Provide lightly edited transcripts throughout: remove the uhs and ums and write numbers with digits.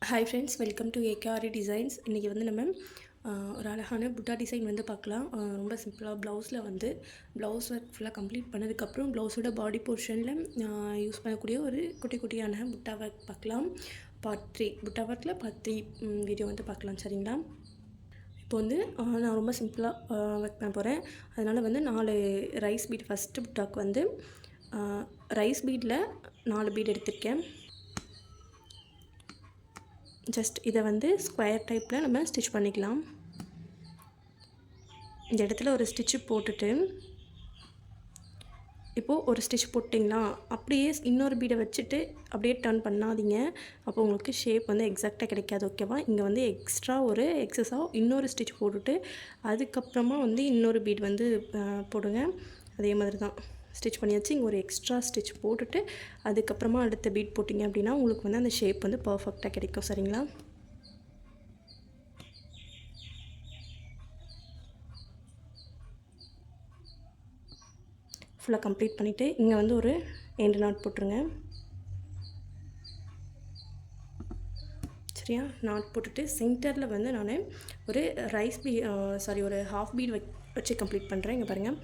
Hi friends, welcome to A K R E designs. இன்றைக்கி வந்து நம்ம ஒரு அழகான புட்டா டிசைன் வந்து பார்க்கலாம். ரொம்ப சிம்பிளாக ப்ளவுஸில் வந்து ப்ளவுஸ் ஒர்க் ஃபுல்லாக கம்ப்ளீட் பண்ணதுக்கப்புறம் ப்ளவுஸோட பாடி போர்ஷனில் யூஸ் பண்ணக்கூடிய ஒரு குட்டி குட்டியான புட்டா ஒர்க் பார்க்கலாம். பார்ட் 3 புட்டா ஒர்க்கில் பார்ட் 3 வீடியோ வந்து பார்க்கலாம். சரிங்களா? இப்போ வந்து நான் ரொம்ப சிம்பிளாக ஒர்க் பண்ண போகிறேன். அதனால் வந்து 4 ரைஸ் பீட், ஃபஸ்ட்டு புட்டாக்கு வந்து ரைஸ் பீட்டில் 4 பீட் எடுத்திருக்கேன். ஜஸ்ட் இதை வந்து ஸ்கொயர் டைப்பில் நம்ம ஸ்டிச் பண்ணிக்கலாம். இந்த இடத்துல ஒரு ஸ்டிச்சு போட்டுட்டு, இப்போது ஒரு ஸ்டிச் போட்டிங்களா, அப்படியே இன்னொரு பீடை வச்சுட்டு அப்படியே டர்ன் பண்ணாதீங்க. அப்போ உங்களுக்கு ஷேப் வந்து எக்ஸாக்டாக கிடைக்காது. ஓகேவா? இங்கே வந்து எக்ஸ்ட்ரா ஒரு எக்ஸஸாக இன்னொரு ஸ்டிச் போட்டுட்டு அதுக்கப்புறமா வந்து இன்னொரு பீட் வந்து போடுங்க. அதே மாதிரி தான் ஸ்டிச் பண்ணியாச்சு. இங்கே ஒரு எக்ஸ்ட்ரா ஸ்டிச் போட்டுட்டு அதுக்கப்புறமா அடுத்த பீட் போட்டிங்க அப்படின்னா உங்களுக்கு வந்து அந்த ஷேப் வந்து பர்ஃபெக்டாக கிடைக்கும். சரிங்களா? ஃபுல்லாக கம்ப்ளீட் பண்ணிவிட்டு இங்கே வந்து ஒரு எண்டு நாட் போட்டுருங்க. சரியா? நாட் போட்டுட்டு சென்டரில் வந்து நான் ஒரு ஒரு ஹாஃப் பீட் வச்சு கம்ப்ளீட் பண்ணுறேன். இங்கே பாருங்கள்,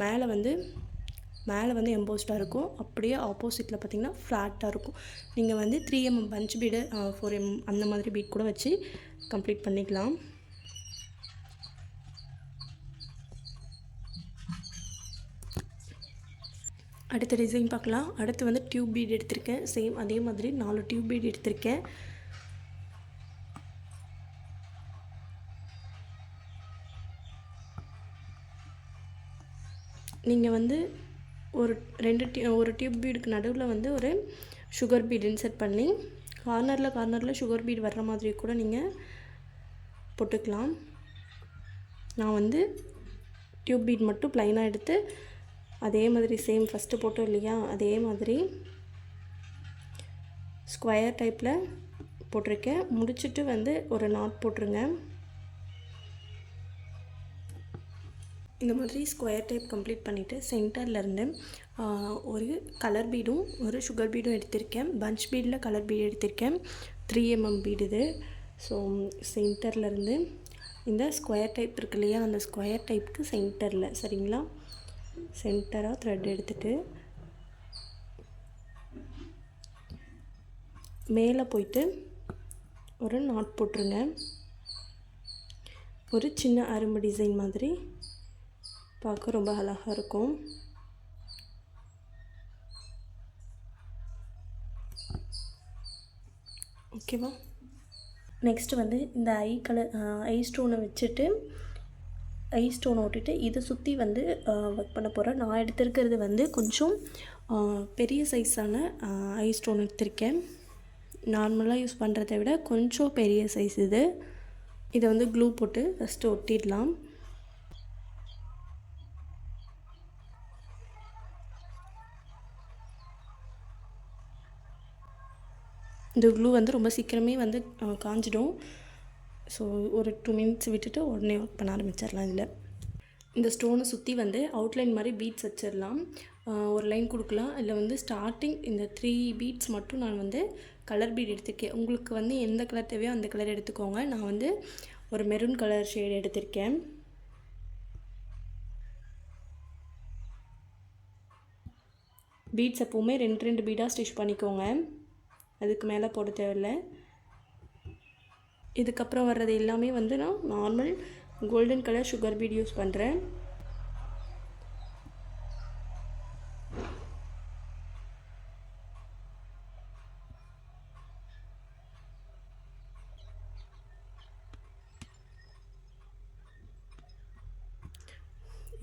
மேலே வந்து எம்போஸ்டாக இருக்கும். அப்படியே ஆப்போசிட்டில் பார்த்திங்கன்னா ஃப்ளாட்டாக இருக்கும். நீங்கள் வந்து 3mm பஞ்ச் பீடு 4mm அந்த மாதிரி பீட் கூட வச்சு கம்ப்ளீட் பண்ணிக்கலாம். அடுத்த டிசைன் பார்க்கலாம். அடுத்து வந்து டியூப் பீட் எடுத்திருக்கேன். சேம் அதே மாதிரி 4 டியூப் பீட் எடுத்திருக்கேன். நீங்கள் வந்து ஒரு டியூப் பீடுக்கு நடுவில் வந்து ஒரு சுகர் பீட் இன்சர்ட் பண்ணி கார்னரில் சுகர் பீட் வர்ற மாதிரி கூட நீங்கள் போட்டுக்கலாம். நான் வந்து டியூப் பீட் மட்டும் ப்ளைனாக எடுத்து அதே மாதிரி சேம் ஃபஸ்ட்டு போட்டோம் இல்லையா, அதே மாதிரி ஸ்கொயர் டைப்பில் போட்டிருக்கேன். முடிச்சுட்டு வந்து ஒரு நாட் போட்டுருங்க. இந்த மாதிரி ஸ்கொயர் டைப் கம்ப்ளீட் பண்ணிவிட்டு சென்டர்லேருந்து ஒரு கலர் பீடும் ஒரு சுகர் பீடும் எடுத்திருக்கேன். பஞ்ச் பீடில் கலர் பீடு எடுத்திருக்கேன். 3mm பீடு இது. ஸோ சென்டர்லேருந்து இந்த ஸ்கொயர் டைப் இருக்கு இல்லையா, அந்த ஸ்கொயர் டைப்புக்கு சென்டரில், சரிங்களா, சென்டராக த்ரெட் எடுத்துகிட்டு மேலே போயிட்டு ஒரு நாட் போட்டுருங்க. ஒரு சின்ன அரும்பு டிசைன் மாதிரி பார்க்க ரொம்ப அழகாக இருக்கும். ஓகேவா? நெக்ஸ்ட்டு வந்து இந்த ஐ ஸ்டோனை வச்சுட்டு ஐ ஸ்டோனை ஒட்டிட்டு இதை சுற்றி வந்து ஒர்க் பண்ண போகிறேன். நான் எடுத்திருக்கிறது வந்து கொஞ்சம் பெரிய சைஸான ஐ ஸ்டோன் எடுத்திருக்கேன். நார்மலாக யூஸ் பண்ணுறதை விட கொஞ்சம் பெரிய சைஸ் இது. இதை வந்து க்ளூ போட்டு ஃபஸ்ட்டு ஒட்டிடலாம். இந்த க்ளூ வந்து ரொம்ப சீக்கிரமே வந்து காஞ்சிடும். ஸோ ஒரு 2 மினிட்ஸ் விட்டுட்டு உடனே ஒர்க் பண்ண ஆரம்பிச்சிடலாம். இதில் இந்த ஸ்டோனை சுற்றி வந்து அவுட்லைன் மாதிரி பீட்ஸ் வச்சிடலாம். ஒரு லைன் கொடுக்கலாம். இதில் வந்து ஸ்டார்டிங் இந்த 3 பீட்ஸ் மட்டும் நான் வந்து கலர் பீட் எடுத்திருக்கேன். உங்களுக்கு வந்து எந்த கலர் தேவையோ அந்த கலர் எடுத்துக்கோங்க. நான் வந்து ஒரு மெரூன் கலர் ஷேட் எடுத்திருக்கேன். பீட்ஸ் எப்போவுமே 2 பீடாக ஸ்டிச் பண்ணிக்கோங்க. அதுக்கு மேலே போட தேவையில்லை. இதுக்கப்புறம் வர்றது எல்லாமே வந்து நான் normal golden colour sugar beat use பண்ணுறேன்.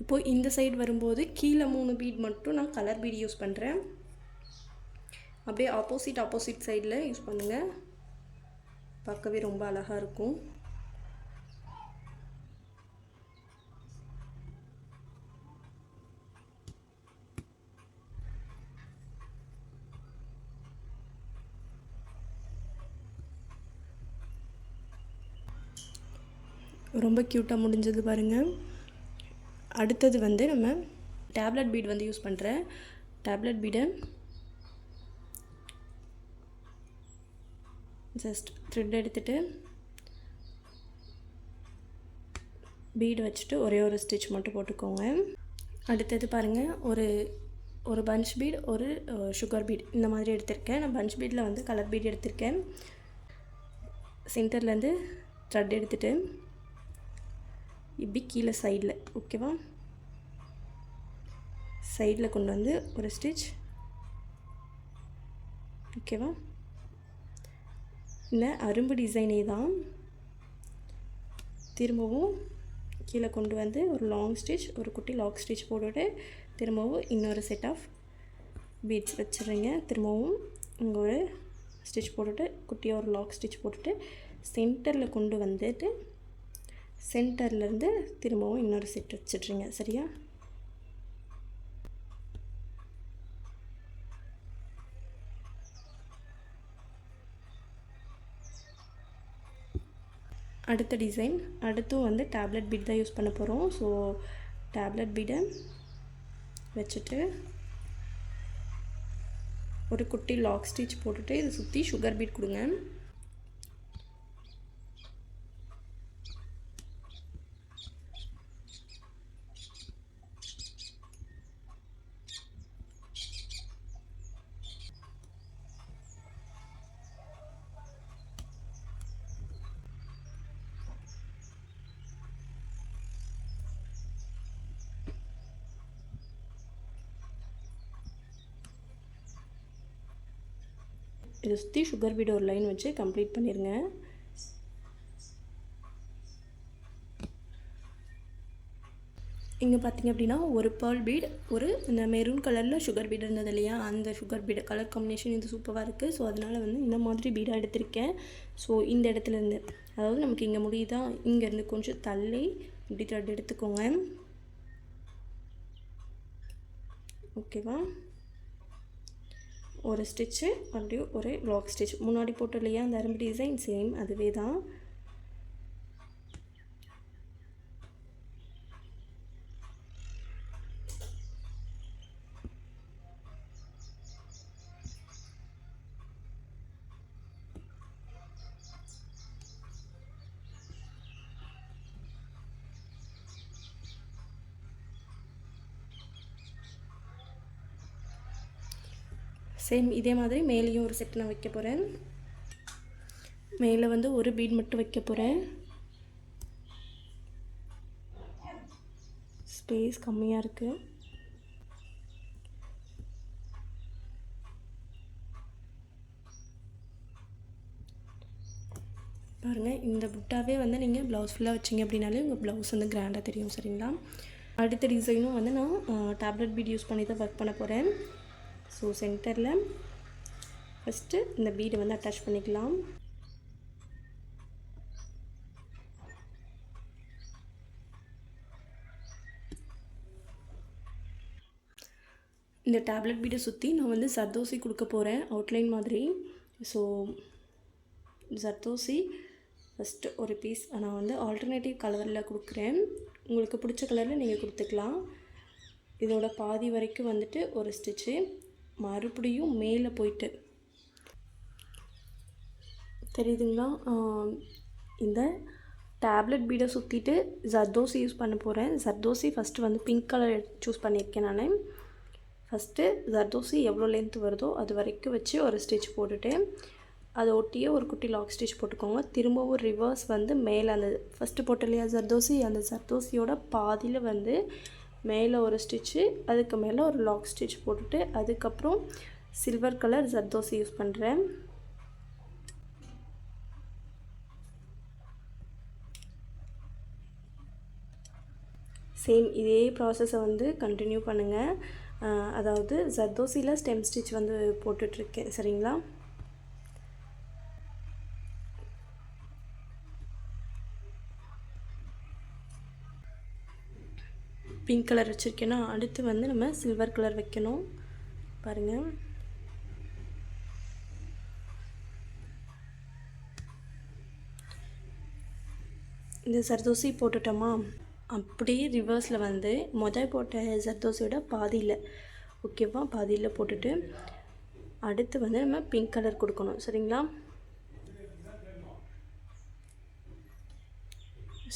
இப்போது இந்த சைடு வரும்போது கீழே 3 பீட் மட்டும் நான் கலர் பீட் யூஸ் பண்ணுறேன். அப்படியே ஆப்போசிட் சைடில் யூஸ் பண்ணுங்கள். பார்க்கவே ரொம்ப அழகாக இருக்கும். ரொம்ப க்யூட்டாக முடிஞ்சது பாருங்கள். அடுத்தது வந்து நம்ம டேப்லெட் பீட் வந்து யூஸ் பண்ணுறேன். டேப்லெட் பீடை ஜஸ்ட் த்ரெட் எடுத்துகிட்டு பீடு வச்சுட்டு ஒரே ஒரு ஸ்டிச் மட்டும் போட்டுக்கோங்க. அடுத்தது பாருங்கள், ஒரு பஞ்ச் பீட், ஒரு சுகர் பீட் இந்த மாதிரி எடுத்திருக்கேன். நான் பஞ்ச் பீடில் வந்து கலர் பீட் எடுத்திருக்கேன். சென்டர்லேருந்து த்ரெட் எடுத்துகிட்டு இப்படி கீழே சைடில், ஓகேவா, சைடில் கொண்டு வந்து ஒரு ஸ்டிச், ஓகேவா. இந்த அரும்பு டிசைனே தான் திரும்பவும் கீழே கொண்டு வந்து ஒரு லாங் ஸ்டிச், ஒரு குட்டி லாக் ஸ்டிச் போட்டுவிட்டு திரும்பவும் இன்னொரு செட் ஆஃப் பீட்ஸ் வச்சுருங்க. திரும்பவும் இங்கே ஒரு ஸ்டிச் போட்டுட்டு குட்டியாக ஒரு லாக் ஸ்டிச் போட்டுட்டு சென்டரில் கொண்டு வந்துட்டு சென்டர்லேருந்து திரும்பவும் இன்னொரு செட் வச்சிட்ருங்க. சரியா? அடுத்த டிசைன், அடுத்தும் வந்து டேப்லெட் பீட் தான் யூஸ் பண்ண போகிறோம். ஸோ டேப்லெட் பீடை வச்சுட்டு ஒரு குட்டி லாக் ஸ்டிச் போட்டுட்டு இதை சுற்றி சுகர் பீட் கொடுங்க. இதை சுற்றி சுகர் பீட் ஒரு லைன் வச்சு கம்ப்ளீட் பண்ணிடுங்க. இங்கே பார்த்திங்க அப்படின்னா ஒரு பேர்ல் பீட், ஒரு இந்த மெரூன் கலரில் சுகர் பீட் இருந்தது இல்லையா, அந்த சுகர் பீடு கலர் காம்பினேஷன் இது சூப்பராக இருக்குது. ஸோ அதனால் வந்து இந்த மாதிரி பீடாக எடுத்திருக்கேன். ஸோ இந்த இடத்துலேருந்து, அதாவது நமக்கு இங்கே முடியுதா, இங்கேருந்து கொஞ்சம் தள்ளி இப்படி த்ரெட் எடுத்துக்கோங்க. ஓகேவா, ஒரு ஸ்டிச்சு அப்படியும் ஒரு லாக் ஸ்டிச் முன்னாடி போட்டு இல்லையா அந்த அரும்பு டிசைன், சேம் அதுவே தான். சேம் இதே மாதிரி மேலேயும் ஒரு செட் நான் வைக்க போகிறேன். மேலே வந்து ஒரு பீட் மட்டும் வைக்க போகிறேன். ஸ்பேஸ் கம்மியாக இருக்குது. பாருங்கள், இந்த புட்டாவே வந்து நீங்கள் ப்ளவுஸ் ஃபுல்லாக வச்சிங்க அப்படின்னாலே உங்கள் ப்ளவுஸ் வந்து கிராண்டாக தெரியும். சரிங்களா? அடுத்த டிசைனும் வந்து நான் டேப்லெட் பீட் யூஸ் பண்ணி தான் ஒர்க் பண்ண போகிறேன். ஸோ சென்டரில் ஃபஸ்ட்டு இந்த பீடை வந்து அட்டாச் பண்ணிக்கலாம். இந்த டேப்லெட் பீடை சுற்றி நான் வந்து சர்தோசி கொடுக்க போகிறேன், அவுட்லைன் மாதிரி. ஸோ சர்தோசி ஃபஸ்ட்டு ஒரு பீஸ் நான் வந்து ஆல்டர்னேட்டிவ் கலரில் கொடுக்குறேன். உங்களுக்கு பிடிச்ச கலரில் நீங்கள் கொடுத்துக்கலாம். இதோட பாதி வரைக்கும் வந்துட்டு ஒரு ஸ்டிச்சு, மறுபடியும் மேலே போயிட்டு தெரியுதுங்களா, இந்த டேப்லெட் பீடை சுற்றிட்டு ஜர்தோசி யூஸ் பண்ண போகிறேன். ஜர்தோசி ஃபஸ்ட்டு வந்து பிங்க் கலர் சூஸ் பண்ணியிருக்கேன் நான். ஃபஸ்ட்டு ஜர்தோசி எவ்வளோ லென்த் வருதோ அது வரைக்கும் வச்சு ஒரு ஸ்டிச் போட்டுட்டு அதை ஒட்டியே ஒரு குட்டி லாக் ஸ்டிச் போட்டுக்கோங்க. திரும்பவும் ரிவர்ஸ் வந்து மேலே அந்த ஃபஸ்ட்டு போட்ட இல்லையா ஜர்தோசி, அந்த ஜர்தோசியோட பாதியில் வந்து மேலே ஒரு ஸ்டிச்சு, அதுக்கு மேலே ஒரு லாக் ஸ்டிச் போட்டுட்டு அதுக்கப்புறம் சில்வர் கலர் ஜர்தோசி யூஸ் பண்ணுறேன். சேம் இதே ப்ராசஸை வந்து கண்டினியூ பண்ணுங்கள். அதாவது ஜர்தோசியில் ஸ்டெம் ஸ்டிச் வந்து போட்டுட்ருக்கேன். சரிங்களா? பிங்க் கலர் வச்சுருக்கேன்னா அடுத்து வந்து நம்ம சில்வர் கலர் வைக்கணும். பாருங்கள், இந்த ஜர்தோசி போட்டுட்டோமா, அப்படியே ரிவர்ஸில் வந்து போட்ட ஜர்தோசியோட பாதியில், ஓகேவா, பாதியில் போட்டுட்டு அடுத்து வந்து நம்ம பிங்க் கலர் கொடுக்கணும். சரிங்களா?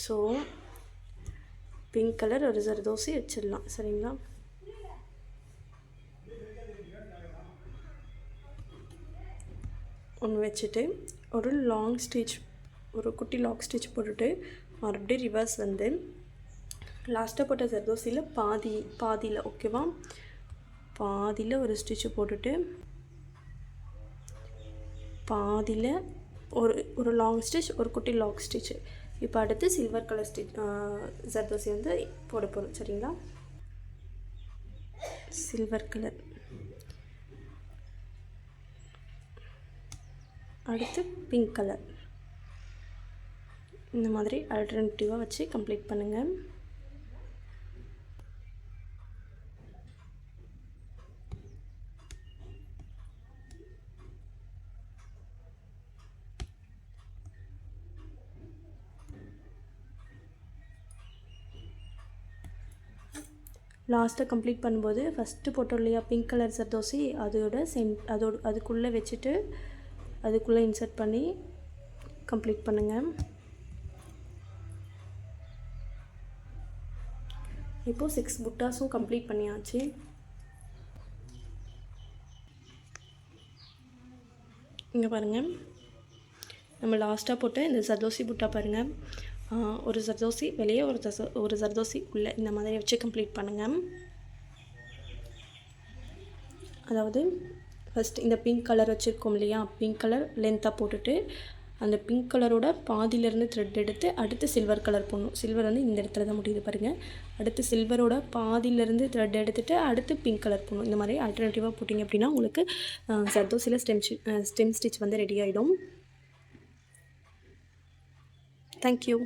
ஸோ பிங்க் கலர் ஒரு ஜர்தோசி வச்சிடலாம். சரிங்களா? ஒன்று வச்சுட்டு ஒரு லாங் ஸ்டிச், ஒரு குட்டி லாங் ஸ்டிச் போட்டுட்டு மறுபடியும் ரிவர்ஸ் வந்து லாஸ்ட்டாக போட்ட ஜர்தோசியில் பாதியில் ஓகேவா, பாதியில் ஒரு ஸ்டிச்சு போட்டுட்டு பாதியில் ஒரு லாங் ஸ்டிச், ஒரு குட்டி லாங் ஸ்டிச்சு. இப்போ அடுத்து சில்வர் கலர் ஜர்தோசி வந்து போட போகிறோம். சரிங்களா? சில்வர் கலர், அடுத்து பிங்க் கலர். இந்த மாதிரி ஆல்டர்னேட்டிவாக வச்சு கம்ப்ளீட் பண்ணுங்கள். லாஸ்ட்டாக கம்ப்ளீட் பண்ணும்போது ஃபஸ்ட்டு போட்டோம் இல்லையா பிங்க் கலர் ஜர்தோசி, அதுக்குள்ளே வச்சுட்டு அதுக்குள்ளே இன்சர்ட் பண்ணி கம்ப்ளீட் பண்ணுங்கள். இப்போது 6 புட்டாஸும் கம்ப்ளீட் பண்ணியாச்சு. இங்கே பாருங்கள், நம்ம லாஸ்ட்டாக போட்டு இந்த ஜர்தோசி புட்டா பாருங்கள், ஒரு ஜர்தோசி வெளியே, ஒரு ஜர்தோசி உள்ளே, இந்த மாதிரி வச்சு கம்ப்ளீட் பண்ணுங்கள். அதாவது ஃபஸ்ட் இந்த பிங்க் கலர் வச்சுருக்கோம் இல்லையா, பிங்க் கலர் லென்த்தாக போட்டுட்டு அந்த பிங்க் கலரோட பாதியிலேருந்து த்ரெட் எடுத்து அடுத்து சில்வர் கலர் போடணும். சில்வர் வந்து இந்த இடத்துல தான் முடியுது பாருங்கள். அடுத்து சில்வரோட பாதியிலேருந்து த்ரெட் எடுத்துகிட்டு அடுத்து பிங்க் கலர் போடணும். இந்த மாதிரி ஆல்டர்னேட்டிவாக போட்டிங்க அப்படின்னா உங்களுக்கு ஜர்தோசியில் ஸ்டெம் ஸ்டிச் வந்து ரெடி ஆகிடும். தேங்க்யூ.